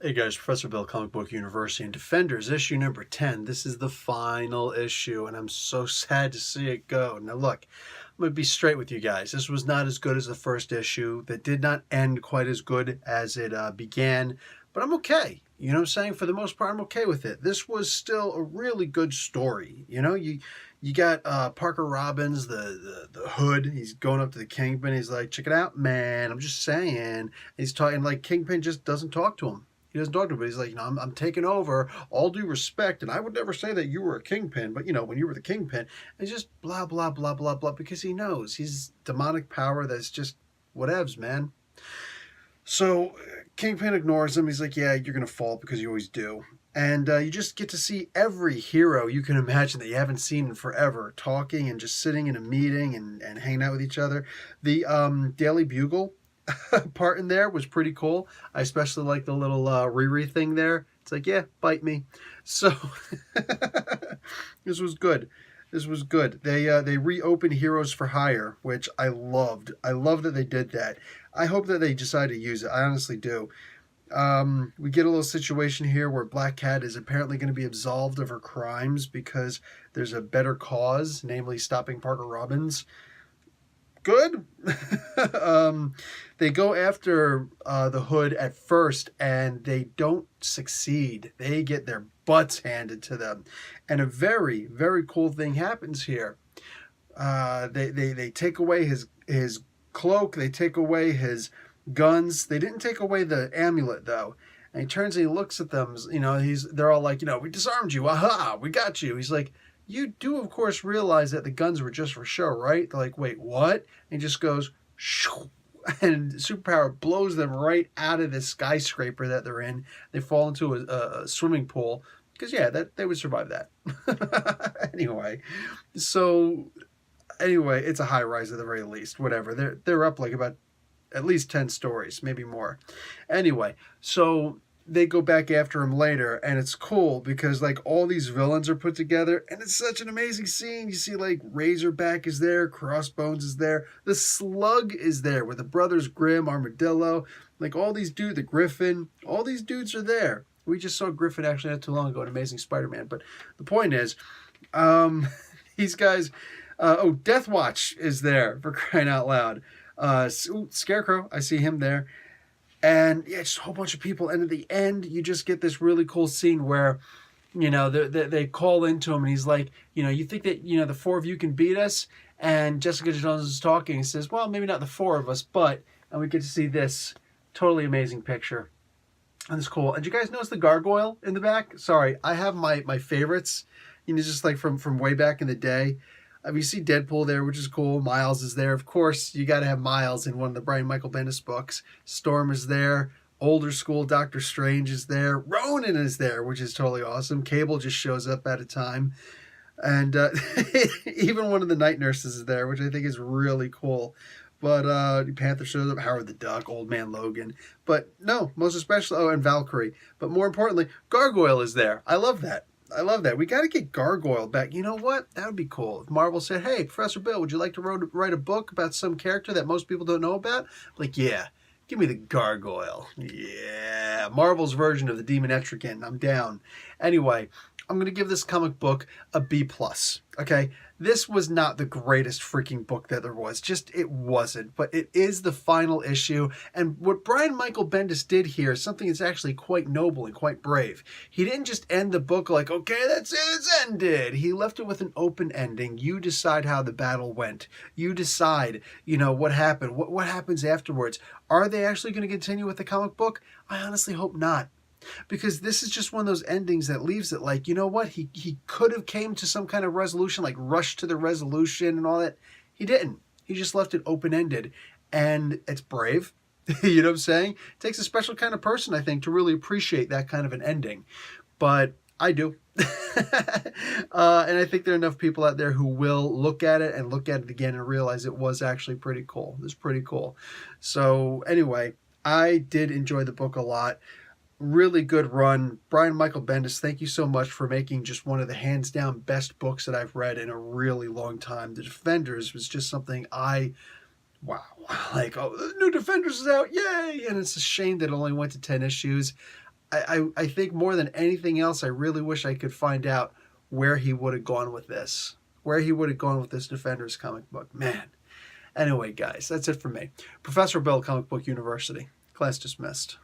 Hey guys, Professor Bill, Comic Book University, and Defenders, issue number 10. This is the final issue, and I'm so sad to see it go. Now look, I'm going to be straight with you guys. This was not as good as the first issue. That did not end quite as good as it began, but I'm okay. You know what I'm saying? For the most part, I'm okay with it. This was still a really good story. You know, you got Parker Robbins, the hood. He's going up to the Kingpin. He's like, check it out, man. I'm just saying. He's talking like Kingpin just doesn't talk to him. He doesn't talk to him, but he's like, I'm taking over, all due respect, and I would never say that you were a kingpin, but, when you were the kingpin, and it's just blah, blah, blah, blah, blah, because he knows. He's demonic power that's just whatevs, man. So Kingpin ignores him. He's like, yeah, you're going to fall because you always do. And you just get to see every hero you can imagine that you haven't seen in forever talking and just sitting in a meeting and hanging out with each other. The Daily Bugle part in there was pretty cool. I especially like the little Riri thing there. It's like, yeah, bite me. So this was good. This was good. They reopened Heroes for Hire, which I loved. I love that they did that. I hope that they decide to use it. I honestly do. We get a little situation here where Black Cat is apparently going to be absolved of her crimes because there's a better cause, namely stopping Parker Robbins. Good. They go after the Hood at first, and they don't succeed. They get their butts handed to them, and a very, very cool thing happens here. They take away his cloak. They take away his guns. They didn't take away the amulet though. And he turns and he looks at them. They're all like, we disarmed you. Aha, we got you. He's like, you do, of course, realize that the guns were just for show, right? They're like, wait, what? And he just goes, shoo, and superpower blows them right out of this skyscraper that they're in. They fall into a swimming pool because, yeah, they would survive that. Anyway, it's a high rise at the very least. Whatever. They're up like about at least 10 stories, maybe more. Anyway, so they go back after him later, and it's cool because like all these villains are put together, and it's such an amazing scene. You see like Razorback is there, Crossbones is there, the Slug is there with the Brothers Grimm, Armadillo, like all these dudes, the Griffin, all these dudes are there. We just saw Griffin actually not too long ago in Amazing Spider-Man, but the point is, these guys, Deathwatch is there, for crying out loud. Scarecrow, I see him there. And yeah, just a whole bunch of people. And at the end, you just get this really cool scene where, they call into him and he's like, you think that, the four of you can beat us? And Jessica Jones is talking and says, well, maybe not the four of us, but, and we get to see this totally amazing picture. And it's cool. And did you guys notice the gargoyle in the back? Sorry, I have my favorites, just like from way back in the day. You see Deadpool there, which is cool. Miles is there. Of course, you got to have Miles in one of the Brian Michael Bendis books. Storm is there. Older school Doctor Strange is there. Ronan is there, which is totally awesome. Cable just shows up at a time. And even one of the night nurses is there, which I think is really cool. But Panther shows up, Howard the Duck, Old Man Logan. But no, most especially, and Valkyrie. But more importantly, Gargoyle is there. I love that. We got to get Gargoyle back. You know what? That would be cool. If Marvel said, hey, Professor Bill, would you like to write a book about some character that most people don't know about? Like, yeah, give me the Gargoyle. Yeah, Marvel's version of the Demon Etrigan. I'm down. Anyway, I'm going to give this comic book a B+. Okay? This was not the greatest freaking book that there was. Just, it wasn't. But it is the final issue. And what Brian Michael Bendis did here is something that's actually quite noble and quite brave. He didn't just end the book like, okay, that's it, it's ended. He left it with an open ending. You decide how the battle went. You decide, what happened. What happens afterwards? Are they actually going to continue with the comic book? I honestly hope not. Because this is just one of those endings that leaves it like, you know what? He could have came to some kind of resolution, like rushed to the resolution and all that. He didn't. He just left it open-ended. And it's brave. You know what I'm saying? It takes a special kind of person, I think, to really appreciate that kind of an ending. But I do. And I think there are enough people out there who will look at it again and realize it was actually pretty cool. It was pretty cool. So anyway, I did enjoy the book a lot. Really good run. Brian Michael Bendis, thank you so much for making just one of the hands down best books that I've read in a really long time. The Defenders was just something wow. Like, oh, the new Defenders is out, yay! And it's a shame that it only went to 10 issues. I think more than anything else, I really wish I could find out where he would have gone with this. Where he would have gone with this Defenders comic book. Man. Anyway, guys, that's it for me. Professor Bill, Comic Book University. Class dismissed.